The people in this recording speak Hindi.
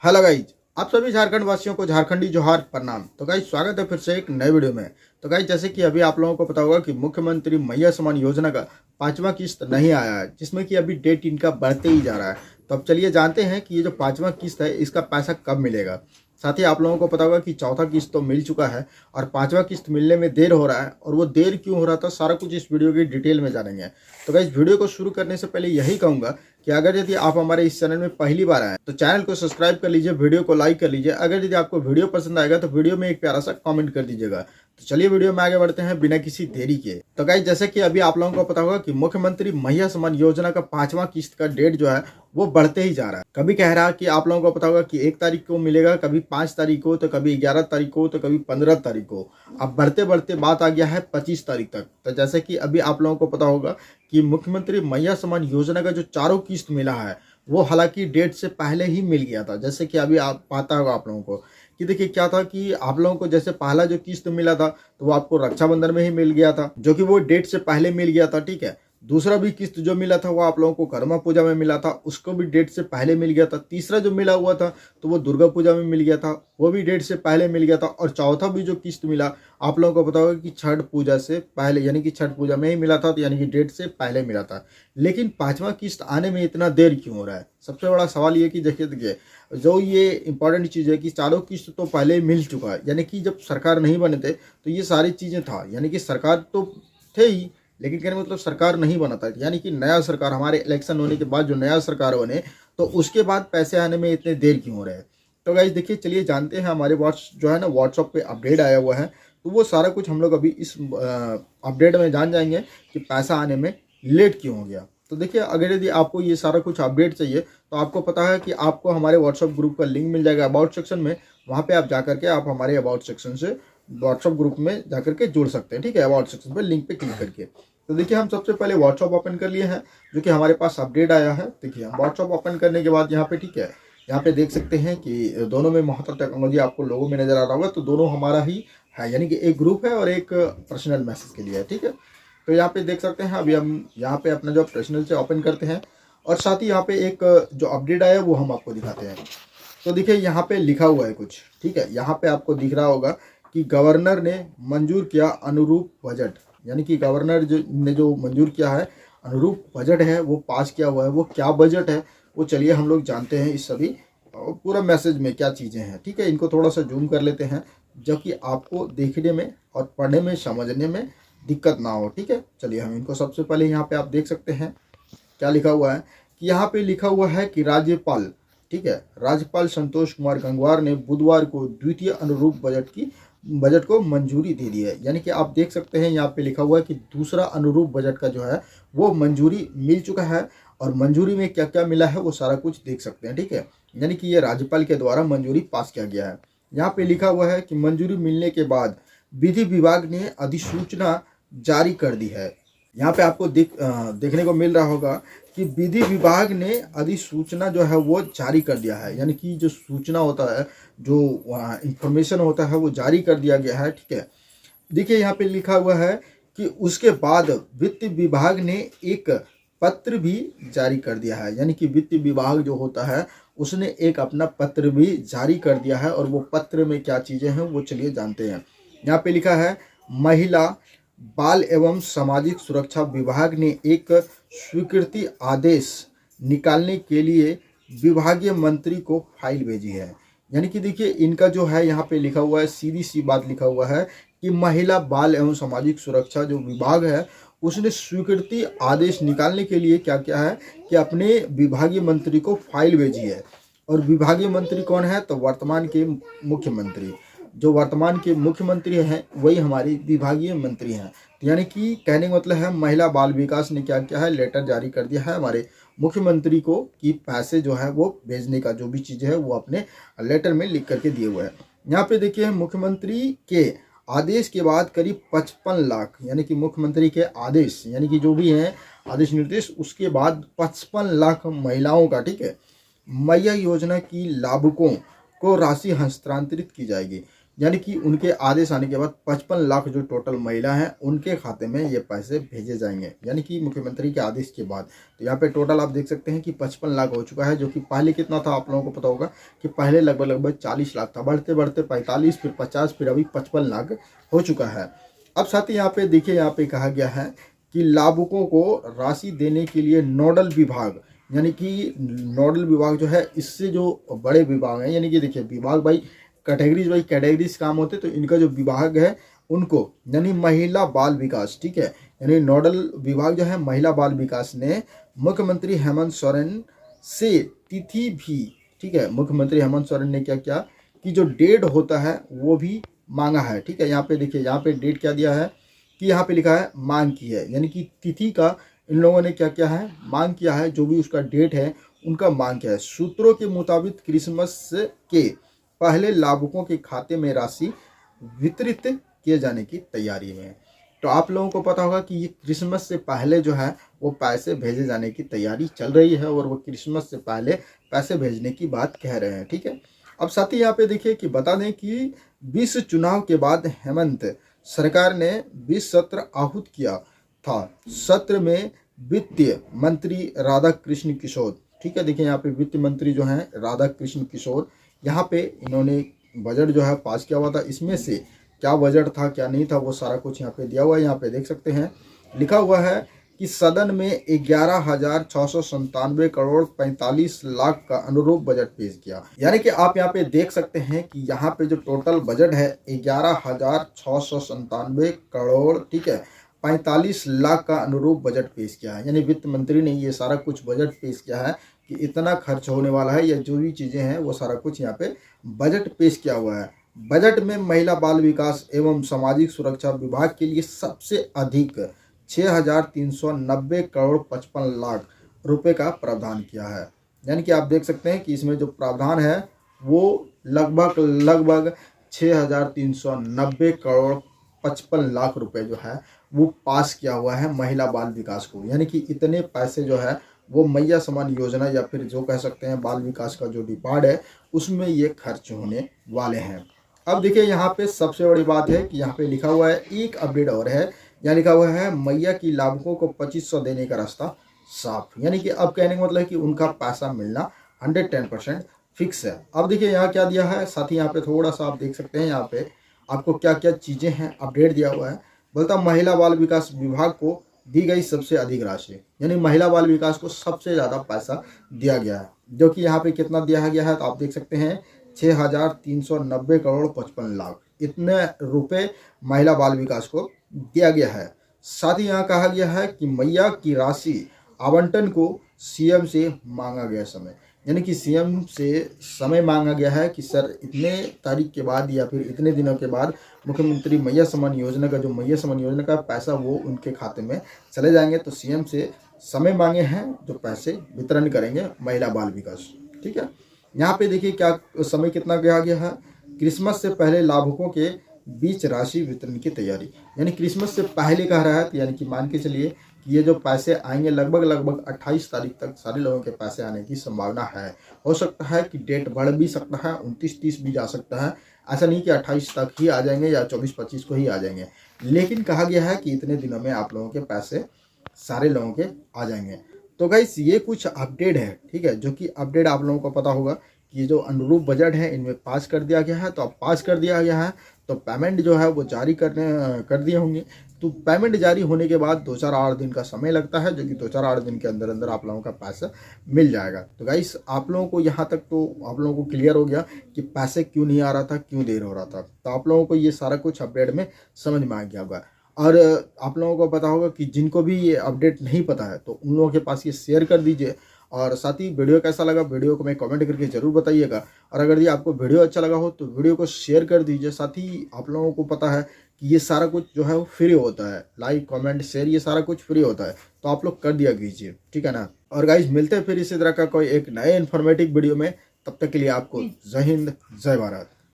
हेलो गाइज, आप सभी झारखंड वासियों को झारखंडी जोहार प्रणाम। तो गाइज स्वागत है फिर से एक नए वीडियो में। तो गाइज जैसे कि अभी आप लोगों को पता होगा कि मुख्यमंत्री मैया सम्मान योजना का 5वां किस्त नहीं आया है, जिसमें कि अभी डेट इनका बढ़ते ही जा रहा है। तो अब चलिए जानते हैं कि ये जो 5वां किस्त है इसका पैसा कब मिलेगा। साथ ही आप लोगों को पता होगा कि चौथा किस्त तो मिल चुका है और 5वां किस्त मिलने में देर हो रहा है, और वो देर क्यों हो रहा था सारा कुछ इस वीडियो की डिटेल में जानेंगे। तो गाइज वीडियो को शुरू करने से पहले यही कहूंगा कि अगर यदि आप हमारे इस चैनल में पहली बार आए तो चैनल को सब्सक्राइब कर लीजिए, वीडियो को लाइक कर लीजिए। अगर यदि आपको वीडियो पसंद आएगा तो वीडियो में एक प्यारा सा कमेंट कर दीजिएगा। तो चलिए वीडियो में आगे बढ़ते हैं बिना किसी देरी के। तो गाइस जैसे कि अभी आप लोगों को पता होगा कि मुख्यमंत्री मैया सम्मान योजना का 5वां किस्त का डेट जो है वो बढ़ते ही जा रहा है। कभी कह रहा है कि आप लोगों को पता होगा कि 1 तारीख को मिलेगा, कभी 5 तारीख को, तो कभी 11 तारीख को, तो कभी 15 तारीख को। अब बढ़ते बढ़ते बात आ गया है 25 तारीख तक। तो जैसे कि अभी आप लोगों को पता होगा कि मुख्यमंत्री मैया सम्मान योजना का जो चारों किस्त मिला है वो हालांकि डेट से पहले ही मिल गया था। जैसे कि अभी आप पता होगा आप लोगों को कि देखिए क्या था कि आप लोगों को जैसे पहला जो किस्त मिला था तो वो आपको रक्षाबंधन में ही मिल गया था, जो कि वो डेट से पहले मिल गया था, ठीक है। दूसरा भी किस्त जो मिला था वो आप लोगों को कर्मा पूजा में मिला था, उसको भी डेट से पहले मिल गया था। तीसरा जो मिला हुआ था तो वो दुर्गा पूजा में मिल गया था, वो भी डेट से पहले मिल गया था। और चौथा भी जो किस्त मिला आप लोगों को पता होगा कि छठ पूजा से पहले, यानी कि छठ पूजा में ही मिला था, तो यानी कि डेट से पहले मिला था। लेकिन 5वां किस्त आने में इतना देर क्यों हो रहा है? सबसे बड़ा सवाल ये कि देखिए जो ये इंपॉर्टेंट चीज़ है कि चारों किस्त तो पहले मिल चुका है, यानी कि जब सरकार नहीं बने थे तो ये सारी चीज़ें था, यानी कि सरकार तो थे ही, लेकिन कहने मतलब सरकार नहीं बना था। यानी कि नया सरकार, हमारे इलेक्शन होने के बाद जो नया सरकार बने तो उसके बाद पैसे आने में इतने देर क्यों हो रहे हैं। तो गाइस देखिए चलिए जानते हैं। हमारे व्हाट्सअप पे अपडेट आया हुआ है, तो वो सारा कुछ हम लोग अभी इस अपडेट में जान जाएंगे कि पैसा आने में लेट क्यों हो गया। तो देखिए अगर यदि आपको ये सारा कुछ अपडेट चाहिए तो आपको पता है कि आपको हमारे व्हाट्सअप ग्रुप का लिंक मिल जाएगा अबाउट सेक्शन में। वहाँ पे आप जाकर के आप हमारे अबाउट सेक्शन से व्हाट्सअप ग्रुप में जाकर के जुड़ सकते हैं, ठीक है। अबाउट सेक्शन पे लिंक पे क्लिक करके। तो देखिए हम सबसे पहले व्हाट्सअप ओपन कर लिए हैं, जो कि हमारे पास अपडेट आया है। देखिए हम व्हाट्सअप ओपन करने के बाद यहाँ पे, ठीक है, यहाँ पे देख सकते हैं कि दोनों में महत्व टेक्नोलॉजी आपको लोगों में नजर आ रहा होगा, तो दोनों हमारा ही है, यानी कि एक ग्रुप है और एक पर्सनल मैसेज के लिए है, ठीक है। तो यहाँ पे देख सकते हैं। अभी हम यहाँ पे अपना जो पर्सनल से ओपन करते हैं और साथ ही यहाँ पे एक जो अपडेट आया वो हम आपको दिखाते हैं। तो देखिए यहाँ पे लिखा हुआ है कुछ, ठीक है। यहाँ पे आपको दिख रहा होगा कि गवर्नर ने मंजूर किया अनुरूप बजट, यानी कि गवर्नर ने जो मंजूर किया है अनुरूप बजट है वो पास किया हुआ है। वो क्या बजट है वो चलिए हम लोग जानते हैं इस सभी पूरा मैसेज में क्या चीज़ें हैं, ठीक है। इनको थोड़ा सा जूम कर लेते हैं जो कि आपको देखने में और पढ़ने में समझने में दिक्कत ना हो, ठीक है। चलिए हम इनको सबसे पहले यहाँ पे आप देख सकते हैं क्या लिखा हुआ है कि यहाँ पे लिखा हुआ है कि राज्यपाल, ठीक है, राज्यपाल संतोष कुमार गंगवार ने बुधवार को द्वितीय अनुरूप बजट को मंजूरी दे दी है। यानी कि आप देख सकते हैं यहाँ पे लिखा हुआ है कि दूसरा अनुरूप बजट का जो है वो मंजूरी मिल चुका है, और मंजूरी में क्या क्या मिला है वो सारा कुछ देख सकते हैं, ठीक है। यानी कि ये राज्यपाल के द्वारा मंजूरी पास किया गया है। यहाँ पे लिखा हुआ है कि मंजूरी मिलने के बाद विधि विभाग ने अधिसूचना जारी कर दी है। यहाँ पे आपको देखने को मिल रहा होगा कि विधि विभाग ने अधिसूचना जो है वो जारी कर दिया है, यानी कि जो सूचना होता है, जो इंफॉर्मेशन होता है वो जारी कर दिया गया है, ठीक है। देखिए यहाँ पे लिखा हुआ है कि उसके बाद वित्त विभाग ने एक पत्र भी जारी कर दिया है, यानी कि वित्त विभाग जो होता है उसने एक अपना पत्र भी जारी कर दिया है। और वो पत्र में क्या चीज़ें हैं वो चलिए जानते हैं। यहाँ पे लिखा है महिला बाल एवं सामाजिक सुरक्षा विभाग ने एक स्वीकृति आदेश निकालने के लिए विभागीय मंत्री को फाइल भेजी है। यानी कि देखिए इनका जो है यहाँ पे लिखा हुआ है, सीधी सी बात लिखा हुआ है कि महिला बाल एवं सामाजिक सुरक्षा जो विभाग है उसने स्वीकृति आदेश निकालने के लिए क्या किया है कि अपने विभागीय मंत्री को फाइल भेजी है। और विभागीय मंत्री कौन है? तो वर्तमान के मुख्यमंत्री, जो वर्तमान के मुख्यमंत्री हैं वही हमारे विभागीय मंत्री हैं। तो यानी कि कहने का मतलब है महिला बाल विकास ने क्या किया है, लेटर जारी कर दिया है हमारे मुख्यमंत्री को कि पैसे जो है वो भेजने का जो भी चीज़ है वो अपने लेटर में लिख करके दिए हुए हैं। यहाँ पे देखिए मुख्यमंत्री के आदेश के बाद करीब 55 लाख, यानी कि मुख्यमंत्री के आदेश यानी कि जो भी हैं आदेश निर्देश, उसके बाद 55 लाख महिलाओं का, ठीक है, मैया योजना की लाभुकों को राशि हस्तांतरित की जाएगी। यानी कि उनके आदेश आने के बाद 55 लाख जो टोटल महिला हैं उनके खाते में ये पैसे भेजे जाएंगे, यानी कि मुख्यमंत्री के आदेश के बाद। तो यहाँ पे टोटल आप देख सकते हैं कि 55 लाख हो चुका है, जो कि पहले कितना था आप लोगों को पता होगा कि पहले लगभग 40 लाख था, बढ़ते बढ़ते 45, फिर 50, फिर अभी 55 लाख हो चुका है। अब साथ ही यहाँ पे देखिए, यहाँ पे कहा गया है कि लाभुकों को राशि देने के लिए नोडल विभाग, यानी कि नोडल विभाग जो है, इससे जो बड़े विभाग हैं, यानी कि देखिए विभाग भाई कैटेगरीज काम होते, तो इनका जो विभाग है उनको, यानी महिला बाल विकास, ठीक है, यानी नोडल विभाग जो है महिला बाल विकास ने मुख्यमंत्री हेमंत सोरेन से तिथि भी, ठीक है, मुख्यमंत्री हेमंत सोरेन ने क्या किया कि जो डेट होता है वो भी मांगा है, ठीक है। यहाँ पे देखिए, यहाँ पे डेट क्या दिया है कि यहाँ पे लिखा है मांग की है, यानी कि तिथि का इन लोगों ने क्या किया है, मांग किया है, जो भी उसका डेट है उनका मांग किया है। सूत्रों के मुताबिक क्रिसमस के पहले लाभुकों के खाते में राशि वितरित किए जाने की तैयारी में है। तो आप लोगों को पता होगा कि ये क्रिसमस से पहले जो है वो पैसे भेजे जाने की तैयारी चल रही है, और वो क्रिसमस से पहले पैसे भेजने की बात कह रहे हैं, ठीक है। अब साथ ही यहाँ पे देखिए कि बता दें कि 20 चुनाव के बाद हेमंत सरकार ने 20 सत्र आहूत किया था। सत्र में वित्त मंत्री राधा कृष्ण किशोर, ठीक है, देखिए यहाँ पे वित्त मंत्री जो हैं राधा कृष्ण किशोर, यहाँ पे इन्होंने बजट जो है पास किया हुआ था। इसमें से क्या बजट था क्या नहीं था वो सारा कुछ यहाँ पे दिया हुआ है। यहाँ पे देख सकते हैं लिखा हुआ है कि सदन में 11,697 करोड़ 45 लाख का अनुरूप बजट पेश किया। यानी कि आप यहाँ पे देख सकते हैं कि यहाँ पे जो टोटल बजट है 11,697 करोड़, ठीक है, 45 लाख का अनुरूप बजट पेश किया है। यानी वित्त मंत्री ने ये सारा कुछ बजट पेश किया है कि इतना खर्च होने वाला है, या जो भी चीज़ें हैं वो सारा कुछ यहाँ पे बजट पेश किया हुआ है। बजट में महिला बाल विकास एवं सामाजिक सुरक्षा विभाग के लिए सबसे अधिक 6,390 करोड़ 55 लाख रुपए का प्रावधान किया है। यानी कि आप देख सकते हैं कि इसमें जो प्रावधान है वो लगभग 6,390 करोड़ 55 लाख रुपए जो है वो पास किया हुआ है महिला बाल विकास को। यानी कि इतने पैसे जो है वो मैया समान योजना, या फिर जो कह सकते हैं बाल विकास का जो डिपार्ट है उसमें ये खर्च होने वाले हैं। अब देखिए यहाँ पे सबसे बड़ी बात है कि यहाँ पे लिखा हुआ है एक अपडेट और है, यहाँ लिखा हुआ है मैया की लाभुकों को 2500 देने का रास्ता साफ। यानी कि अब कहने का मतलब है कि उनका पैसा मिलना 110% फिक्स है। अब देखिए यहाँ क्या दिया है, साथ ही यहाँ पे थोड़ा सा आप देख सकते हैं, यहाँ पे आपको क्या क्या चीज़ें हैं अपडेट दिया हुआ है। बोलता महिला बाल विकास विभाग को दी गई सबसे अधिक राशि, यानी महिला बाल विकास को सबसे ज़्यादा पैसा दिया गया है, जो कि यहाँ पे कितना दिया गया है तो आप देख सकते हैं 6,390 करोड़ 55 लाख, इतने रुपए महिला बाल विकास को दिया गया है। साथ ही यहाँ कहा गया है कि मैया की राशि आवंटन को सीएम से मांगा गया समय, यानी कि सीएम से समय मांगा गया है कि सर इतने तारीख के बाद या फिर इतने दिनों के बाद मुख्यमंत्री मैया सम्मान योजना का, जो मैया सम्मान योजना का पैसा वो उनके खाते में चले जाएंगे, तो सीएम से समय मांगे हैं जो पैसे वितरण करेंगे महिला बाल विकास, ठीक है। यहाँ पे देखिए क्या समय कितना कहा गया है, क्रिसमस से पहले लाभुकों के बीच राशि वितरण की तैयारी, यानी क्रिसमस से पहले कह रहा है, यानी कि मान के चलिए कि ये जो पैसे आएंगे लगभग 28 तारीख तक सारे लोगों के पैसे आने की संभावना है। हो सकता है कि डेट बढ़ भी सकता है, 29-30 भी जा सकता है, ऐसा नहीं कि 28 तक ही आ जाएंगे या 24-25 को ही आ जाएंगे, लेकिन कहा गया है कि इतने दिनों में आप लोगों के पैसे सारे लोगों के आ जाएंगे। तो गाइस ये कुछ अपडेट है, ठीक है, जो कि अपडेट आप लोगों को पता होगा कि ये जो अनुरूप बजट है इनमें पास कर दिया गया है। तो अब पास कर दिया गया है तो पेमेंट जो है वो जारी कर दिए होंगे। तो पेमेंट जारी होने के बाद 2-4-8 दिन का समय लगता है, जो कि 2-4-8 दिन के अंदर अंदर आप लोगों का पैसा मिल जाएगा। तो गाइस आप लोगों को यहाँ तक तो आप लोगों को क्लियर हो गया कि पैसे क्यों नहीं आ रहा था, क्यों देर हो रहा था। तो आप लोगों को ये सारा कुछ अपडेट में समझ में आ गया होगा। और आप लोगों को पता होगा कि जिनको भी ये अपडेट नहीं पता है तो उन लोगों के पास ये शेयर कर दीजिए। और साथ ही वीडियो कैसा लगा वीडियो को मैं कमेंट करके ज़रूर बताइएगा। और अगर ये आपको वीडियो अच्छा लगा हो तो वीडियो को शेयर कर दीजिए। साथ ही आप लोगों को पता है कि ये सारा कुछ जो है वो फ्री होता है, लाइक कमेंट शेयर ये सारा कुछ फ्री होता है, तो आप लोग कर दिया कीजिए, ठीक है ना। और गाइज मिलते हैं फिर इसी तरह का कोई एक नए इन्फॉर्मेटिव वीडियो में, तब तक के लिए आपको जय हिंद जय भारत।